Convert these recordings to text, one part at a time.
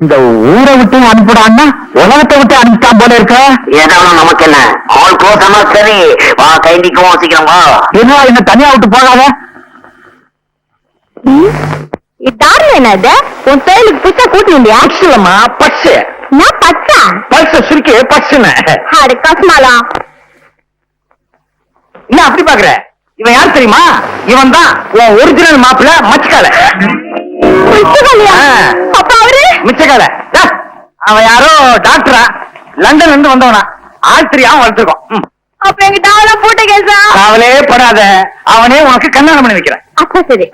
இந்த ஊரை விட்டு அனுப்பிடான்னா உலகத்தை விட்டு அனுப்பிட்டான் போல இருக்க. ஏதாவது நமக்கு என்ன ஆல் கோசமா சரி வா கைண்டிக்குவோம் சீக்கிரம் வா. என்ன தனியா விட்டு போகாத. என்னது உன் பேருக்கு புதுசா கூட்டியா? பச்சுலமா பச்சு. நான் பச்சா பச்ச சுருக்கி பச்சுன. அடு கஸ்மாலா. என்ன அப்படி பாக்குற? இவன் யார் தெரியுமா? இவன் தான் உன் ஒரிஜினல் மாப்பிள்ள மச்சக்கால. அப்ப அவரு மிச்சக்கால. அவன் யாரோ டாக்டரா லண்டன்ல இருந்து வந்தவனா ஆஸ்திரியாவும் வளர்த்துருக்கோம். அப்ப எங்க டாவெல்லாம் போட்ட கேசா? அவளே படாத, அவனே உனக்கு கல்யாணம் பண்ணி வைக்கிறேன். அப்ப சரி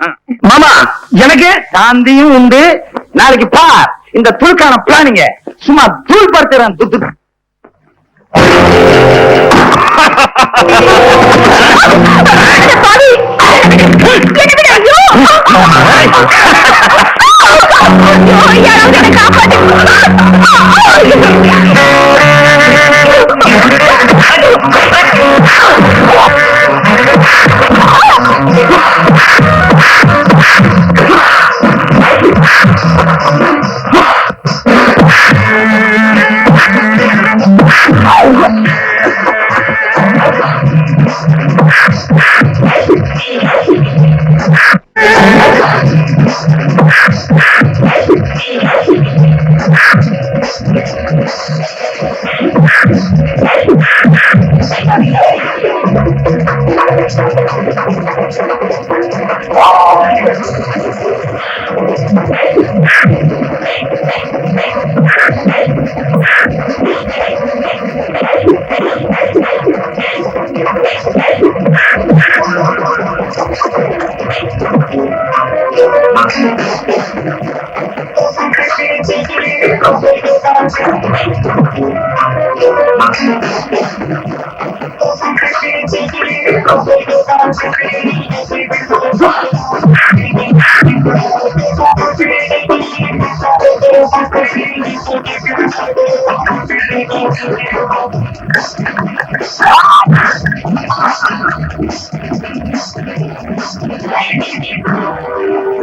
மாமா, எனக்கு சாந்தியும் உண்டு. நாளைக்கு பார் இந்த துளுக்கான பிளானிங்க சும்மா தூள் படுத்துறேன்.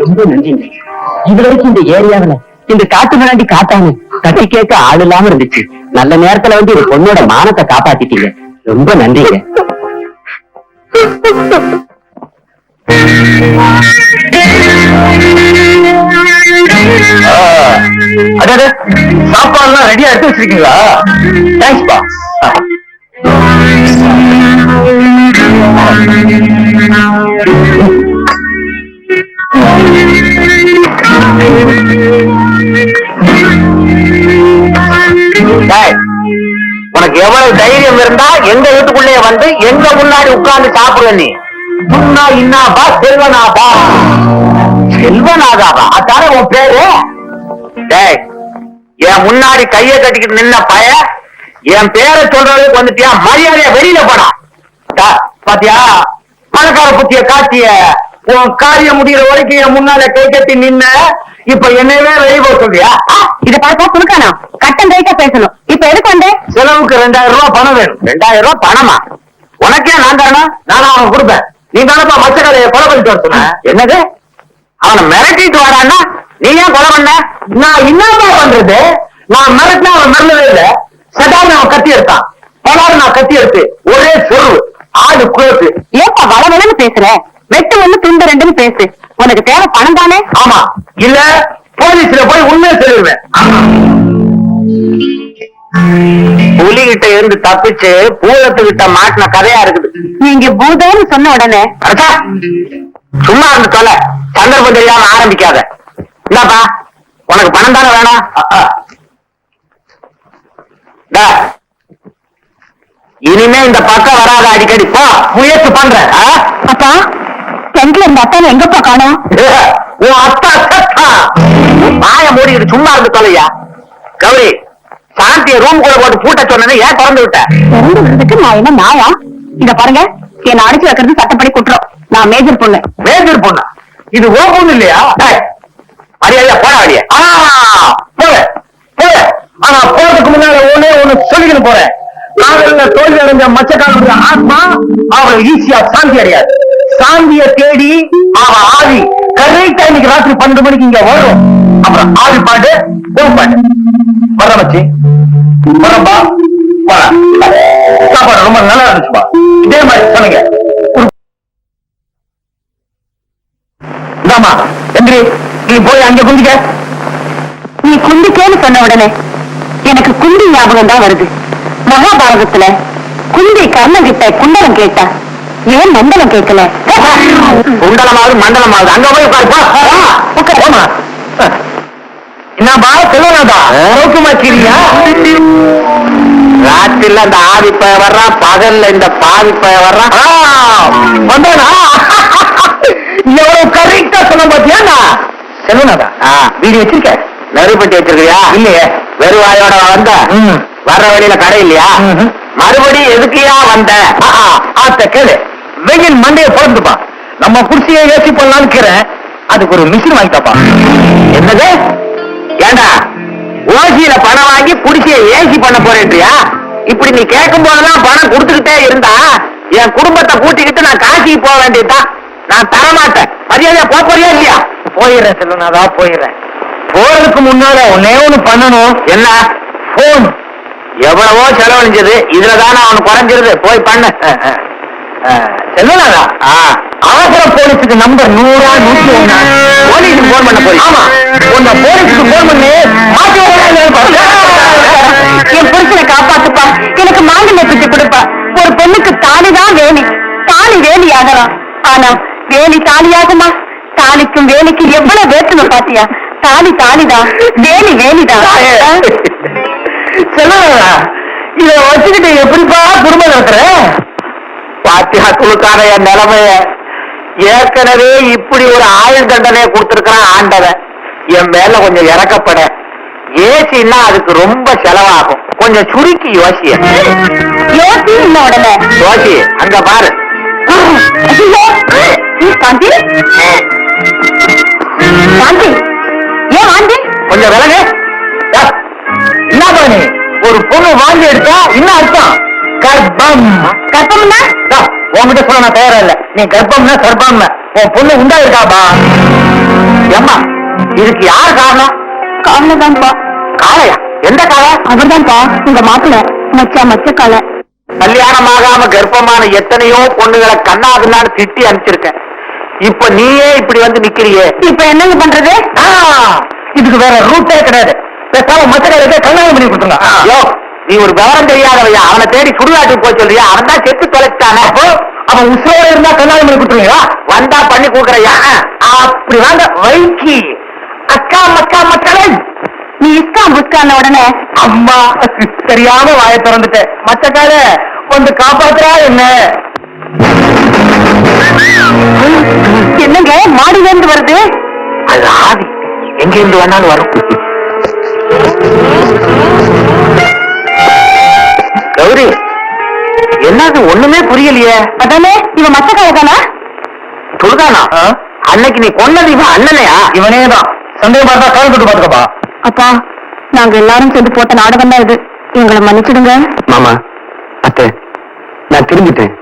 ரொம்ப நன்றி. இதுவரைக்கும் இந்த ஏரியாவில இந்த காட்டு மிராண்டி காட்டாம தட்டி கேட்க ஆள் இல்லாம இருந்துச்சு. நல்ல நேரத்துல வந்து ஒரு பொண்ணோட மானத்தை காப்பாத்திட்டீங்க. ரொம்ப நன்றிங்க. அதாவது சாப்பாடுலாம் ரெடியா எடுத்து வச்சிருக்கீங்களா? தேங்க்ஸ்பா. உனக்கு எவ்வளவு தைரியம் இருந்தா எங்க வீட்டுக்குள்ளே வந்து எங்க முன்னாடி உட்கார்ந்து சாப்பிடுவ நீ? முன்னா இன்னாபா செல்வநாதா. செல்வநாதாவா? அதானே உன் பேரு? என் முன்னாடி கையை கட்டிக்கிட்டு நின்ன பய என் பேரை சொல்றதுக்கு வந்துட்டியா? மரியாதையா வெளியில போனா. பாத்தியா பணக்கார புத்திய காட்டிய உன் காரியம் முடிகிற வரைக்கும் என் முன்னால கை கட்டி நின்ன. இப்ப என்னவே வெளியே போக சொல்றியா? இத பார்த்தா குடுக்கணும். கட்டம் ரைட்டா பேசணும். இப்ப எதுக்கு வந்தே? செலவுக்கு 2000 ரூபாய் பணம் வேணும். 2000 ரூபாய் பணமா? உனக்கே நான் தரணும்? நானும் அவனுக்கு கொடுப்பேன். நீ தானப்பா மச்சக்கலையை கொலை பண்ணிட்டு வர சொன்ன. என்னது? அவனை மிரட்டிட்டு வரான்னா நீ ஏன் கொலை பண்ண? நான் என்னப்பா பண்றது? நான் மிரட்டினா அவன் மிரளவே இல்லை. சடான்னு அவன் கத்தி எடுத்தான். பலாறு நான் கத்தி எடுத்து ஒரே சொருவு ஆடு குழப்பு. ஏப்பா வளவளன்னு பேசுற? வெட்டு ஒண்ணு துண்டு ரெண்டுன்னு பேசு. உனக்கு தேவை பணம் தானே? ஆமா, இல்ல போலீஸ்ல போய் உண்மையை சொல்லிடுவேன். புலிகிட்ட இருந்து தப்பிச்சு பூதத்துக்கிட்ட மாட்டின கதையா இருக்குது. நீங்க பூதம்னு சொன்ன உடனே சும்மா இருந்து தொலை. சந்தர்ப்பம் தெரியாம ஆரம்பிக்காத. இந்தாப்பா உனக்கு பணம் தானே வேணாம்? இனிமே இந்த பக்கம் வராத. அடிக்கடி போ. முயற்சி பண்றேன். அப்பா கிணத்துல இருந்த அத்தான எங்கப்பா காணோம்? உன் அத்தா சத்தா மாய மூடிக்கிட்டு சும்மா இருந்து தொலையா. கௌரி, சாந்திய ரூம் கூட போட்டு பூட்ட சொன்னதை ஏன் திறந்து விட்ட? திறந்து விடுறதுக்கு நான் என்ன நாயா? இத பாருங்க, என்ன அடிச்சு வைக்கிறது சட்டப்படி குற்றம். நான் மேஜர் பொண்ணு. மேஜர் பொண்ணு? இது ஓ பொண்ணு இல்லையா? மரியாதையா போட வழிய போல போல. ஆனா போறதுக்கு முன்னால ஒண்ணு சொல்லிக்கிட்டு போறேன். காதல்ல தோல்வி அடைஞ்ச மச்சக்காரனுடைய ஆத்மா அவளை ஈஸியா சாந்தி அடையாது. சாந்திய தேடி அவ ஆவி கரெக்டா இன்னைக்கு ராத்திரி 12 மணிக்கு இங்க வரும். அப்புறம் ஆவி பாட்டு பூ பாட்டு வர வச்சு வரப்பா சாப்பாடு ரொம்ப நல்லா இருந்துச்சுப்பா இதே மாதிரி சொன்னீங்க இந்தாமா எந்திரி நீ போய் அங்க குந்திக்க நீ குந்திக்கேன்னு சொன்ன உடனே எனக்கு குந்தி ஞாபகம் தான் வருது. மகாபாரதத்துல குந்தி கர்ணன் கிட்ட குண்டலம் கேட்டா ஏன் மண்டலம் கேட்கல? குண்டலமாவது மண்டலமாவது அங்க போய் உட்காருப்பா. என்னப்பா சொல்லுங்கடா சௌக்கியமா இருக்கீங்க? ராத்திரில அந்த ஆதிப்ப வர்றான், பகல்ல இந்த பாதிப்ப வர்றான். வந்தானா எவ்வளவு கரெக்டா சொல்ல பாத்தியா? சொல்லுங்கடா வீடு வச்சிருக்க நெருப்பட்டி வச்சிருக்கியா? இல்லையே வெறும் வாயோட வந்த வர்ற வழியில கடை இல்லையா? மறுபடியும் எதுக்கியா வந்த? ஆத்த கேளு வெயில் மண்டையை பொழந்துப்பா. நம்ம குடிசையை ஏசி பண்ணலான்னு இருக்கிறேன். அதுக்கு ஒரு மிஷின் வாங்கிட்டாப்பா. என்னது? ஏண்டா ஓசியில பணம் வாங்கி குடிசையை ஏசி பண்ண போறேன்றியா? இப்படி நீ கேட்கும் போதெல்லாம் பணம் கொடுத்துக்கிட்டே இருந்தா என் குடும்பத்தை கூட்டிக்கிட்டு நான் காசிக்கு போக வேண்டியதுதான். நான் தரமாட்டேன். மரியாதையா போறியா இல்லையா? போயிடுறேன் செல்வனாதா போயிடுறேன். போறதுக்கு முன்னால ஒன்னே ஒண்ணு பண்ணணும். என்ன? போன் எவ்வளவோ செலவழிஞ்சது, இதுலதானே அவன் குறைஞ்சிருது. போய் பண்ணு. செல்வனாதா அவசர போலீஸுக்கு நம்பர் 100 101 போலீஸுக்கு போன் பண்ண போய். ஆமா உன்னை போலீஸுக்கு போன் பண்ணி மாற்றி என் புருஷனை காப்பாத்துப்பா, எனக்கு மாங்கல்ய பிச்சு கொடுப்பா. ஒரு பொண்ணுக்கு தாலிதான் வேலி, தாலி வேலி ஆகலாம். ஆனா வேலி தாலியாகுமா? தாலிக்கும் வேலிக்கு எவ்வளவு வேற்றுமை பாத்தியா? தாலி தாலிதான், வேலி வேலிதான். செல்வனாதா இத வச்சுக்கிட்டு எப்படிப்பா குடும்பம் நடத்துற? பாத்தியா குழுக்கான என் நிலைமைய. ஏற்கனவே இப்படி ஒரு ஆயுள் தண்டனையை கொடுத்திருக்கிறான் ஆண்டவன். என் மேல கொஞ்சம் இறக்கப்பட. ஏசின்னா அதுக்கு ரொம்ப செலவாகும். கொஞ்சம் சுருக்கி யோசிய. யோசி இல்ல உடனே யோசி அங்க பாரு. காந்தி காந்தி ஏன் வாந்தி? கொஞ்சம் விலகு. என்ன பண்ணி ஒரு பொண்ணு வாங்கி எடுத்தா என்ன அர்த்தம்? கர்ப்பம். கர்ப்பம்னா உன்கிட்ட சொல்ல நான் தயாரா இல்ல. நீ கர்ப்பம்னா சர்ப்பம். உன் பொண்ணு உண்டா இருக்காப்பா. ஏம்மா இதுக்கு யார் காரணம்? காலதான்ப்பா. காளையா? எந்த காளை? அவர்தான்ப்பா உங்க மாப்பிள்ள மச்ச காலை. கல்யாணம் ஆகாம கர்ப்பமான எத்தனையோ பொண்ணுகளை கண்ணாதுன்னு திட்டி அனுப்பிச்சிருக்கேன். இப்ப நீயே இப்படி வந்து நிக்கிறியே. இப்ப என்னங்க பண்றது? இதுக்கு வேற ரூட்டே கிடையாது. பேசாம மச்சக்காரத்தை கல்யாணம் பண்ணி கொடுத்துங்க. நீ ஒரு விவரம் தெரியாதவையா. அவனை தேடி சுடுகாட்டுக்கு போய் சொல்றியா? அவன் தான் செத்து தொலைச்சானே. அப்போ அவன் உசுரோட இருந்தா கல்யாணம் பண்ணி கொடுத்துருவீங்களா? வந்தா பண்ணி கொடுக்குறையா? அப்படி வாங்க வைக்கி அக்கா மக்கா மக்களை. நீ இஸ்கா புஸ்கான உடனே அம்மா தெரியாம வாயை திறந்துட்டேன். மச்சக்கார வந்து காப்பாத்துறா என்ன? என்னங்க மாடியில இருந்து வருது? அது ஆவி எங்க இருந்து வேணாலும் வரும். கௌரி என்னது ஒண்ணுமே புரியலையே. அதானே இவன் மச்சக்கார தானா? சொல்லுதானா? அன்னைக்கு நீ கொன்னது இவன் அண்ணனையா? இவனே தான். சந்தேகம் பார்த்தா கால் போட்டு பாத்துக்கப்பா. அப்பா நாங்க எல்லாரும் சேர்ந்து போட்ட நாடகம் தான் இது. எங்களை மன்னிச்சிடுங்க. மாமா அத்தை நான் திரும்பிட்டேன்.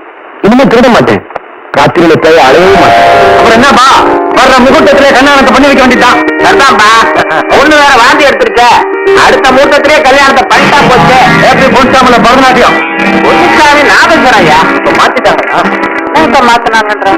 இனிமே திருட மாட்டேன். ராத்திரியில போய் அழவே மாட்டேன். அப்புறம் என்னப்பா வர்ற முகூர்த்தத்திலே கல்யாணத்தை பண்ணி வைக்க வேண்டியதான். சரிதான்ப்பா. ஒண்ணு வேற வாந்தி எடுத்திருக்க. அடுத்த முகூர்த்தத்திலே கல்யாணத்தை பண்ணிட்டா போச்சு. எப்படி பொன்சாமில பரதநாட்டியம் பொன்சாமி நாதஸ்வரையா இப்ப மாத்திட்டாங்க. இப்ப மாத்தினாங்கன்ற